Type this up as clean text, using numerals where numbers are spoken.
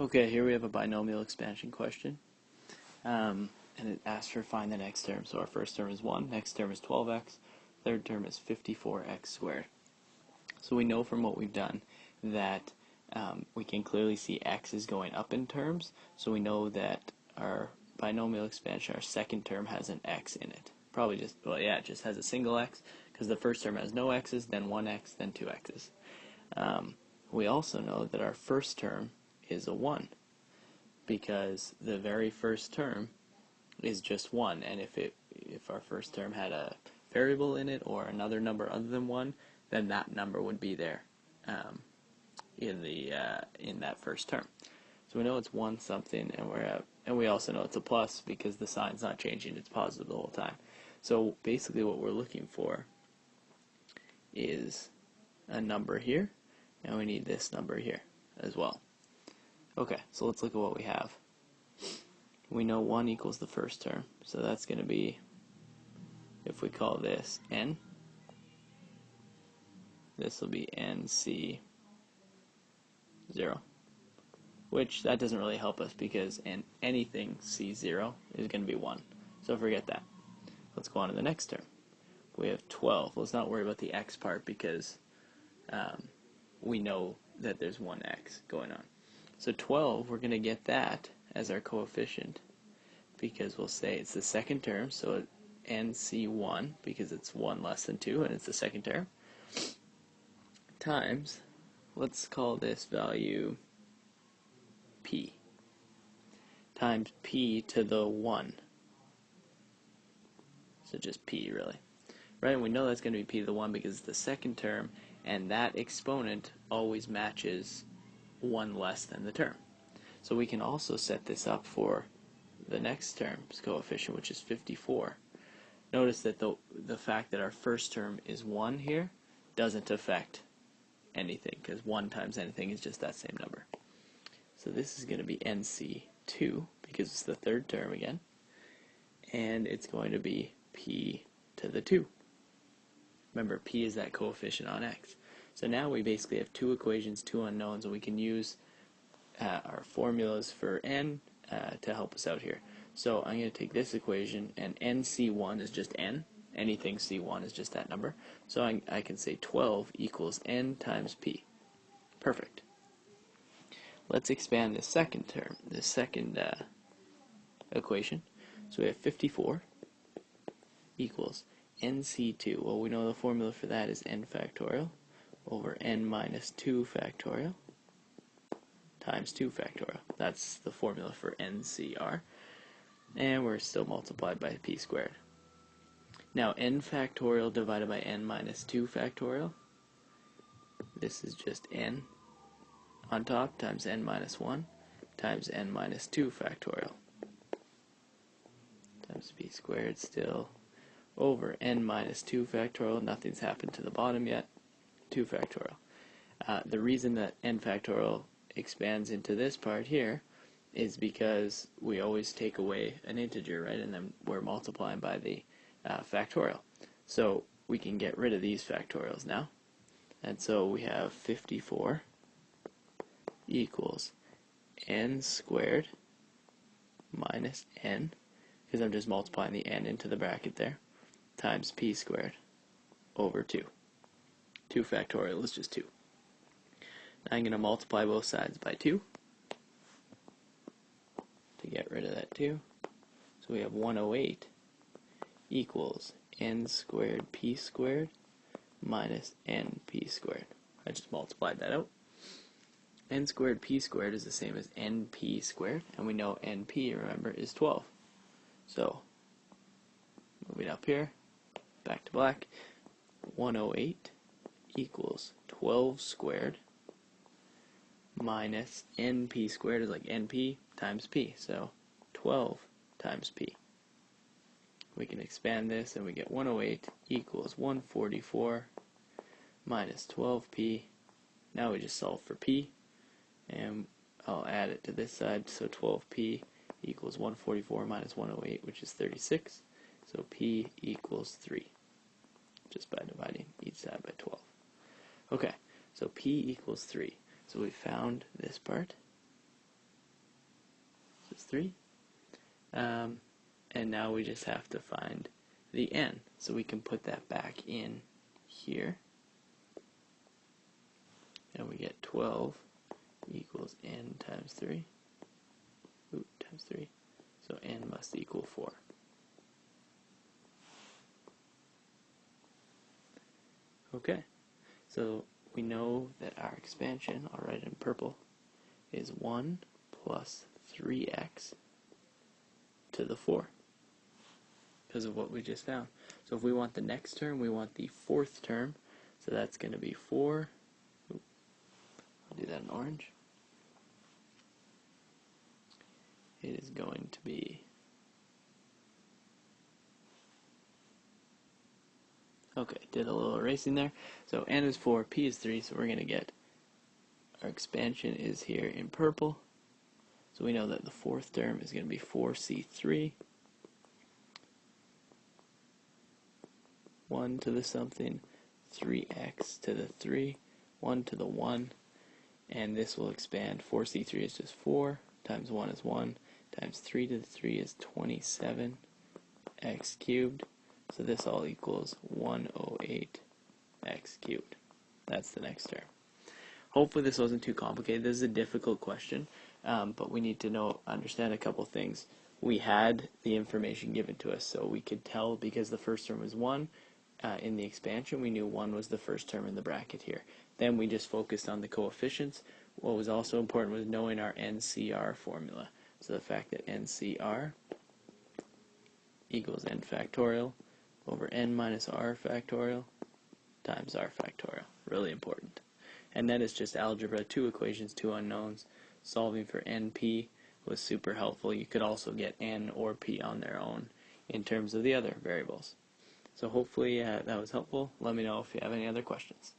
Okay, here we have a binomial expansion question. And it asks for find the next term. So our first term is 1, next term is 12x, third term is 54x squared. So we know from what we've done that we can clearly see x is going up in terms, so we know that our binomial expansion, our second term, has an x in it. Probably just, well, yeah, it just has a single x, because the first term has no x's, then one x, then two x's. We also know that our first term is a 1, because the very first term is just 1, and if our first term had a variable in it or another number other than 1, then that number would be there in that first term. So we know it's 1 something, and we also know it's a plus because the sign's not changing; it's positive the whole time. So basically, what we're looking for is a number here, and we need this number here as well. Okay, so let's look at what we have. We know 1 equals the first term, so that's going to be, if we call this n, this will be nc0, which that doesn't really help us because anything c0 is going to be 1, so forget that. Let's go on to the next term. We have 12. Let's not worry about the x part because we know that there's one x going on. So 12, we're going to get that as our coefficient because we'll say it's the second term, so nc1 because it's 1 less than 2 and it's the second term, times, let's call this value p, times p to the 1. So just p, really. Right, and we know that's going to be p to the 1 because it's the second term, and that exponent always matches 1 less than the term. So we can also set this up for the next term's coefficient, which is 54. Notice that the fact that our first term is 1 here doesn't affect anything, because 1 times anything is just that same number. So this is going to be nc2, because it's the third term again, and it's going to be p to the 2. Remember, p is that coefficient on x. So now we basically have two equations, two unknowns, and we can use our formulas for n to help us out here. So I'm going to take this equation, and nc1 is just n. Anything c1 is just that number. So I can say 12 equals n times p. Perfect. Let's expand this second term, this second equation. So we have 54 equals nc2. Well, we know the formula for that is n factorial over n minus 2 factorial times 2 factorial. That's the formula for NCR. And we're still multiplied by p squared. Now, n factorial divided by n minus 2 factorial, this is just n on top times n minus 1 times n minus 2 factorial times p squared still over n minus 2 factorial. Nothing's happened to the bottom yet. 2 factorial. The reason that n factorial expands into this part here is because we always take away an integer, right? And then we're multiplying by the factorial. So we can get rid of these factorials now. And so we have 54 equals n squared minus n, because I'm just multiplying the n into the bracket there, times p squared over 2. 2 factorial is just 2. Now I'm going to multiply both sides by 2 to get rid of that 2. So we have 108 equals n squared p squared minus np squared. I just multiplied that out. N squared p squared is the same as np squared, and we know np, remember, is 12. So moving up here, back to black, 108 equals 12 squared minus np squared is like np times p, so 12 times p. We can expand this and we get 108 equals 144 minus 12p. Now we just solve for p, and I'll add it to this side, so 12p equals 144 minus 108, which is 36, so p equals 3, just by dividing each side by 12. Okay, so p equals 3. So we found this part, times 3. And now we just have to find the n. So we can put that back in here. And we get 12 equals n times 3. Times 3. So n must equal 4. Okay, so we know that our expansion, I'll write it in purple, is 1 plus 3x to the 4 because of what we just found. So if we want the next term, we want the fourth term, so that's going to be 4. I'll do that in orange. It is going to be, okay, did a little erasing there. So n is 4, p is 3, so we're going to get, our expansion is here in purple. So we know that the fourth term is going to be 4c3. 1 to the something, 3x to the 3, 1 to the 1, and this will expand. 4c3 is just 4, times 1 is 1, times 3 to the 3 is 27, x cubed. So this all equals 108 x cubed. That's the next term. Hopefully this wasn't too complicated. This is a difficult question, but we need to understand a couple things. We had the information given to us, so we could tell because the first term was 1 in the expansion, we knew 1 was the first term in the bracket here. Then we just focused on the coefficients. What was also important was knowing our NCR formula. So the fact that NCR equals n factorial over n minus r factorial times r factorial. Really important. And that is just algebra, 2 equations, 2 unknowns. Solving for NP was super helpful. You could also get n or p on their own in terms of the other variables. So hopefully that was helpful. Let me know if you have any other questions.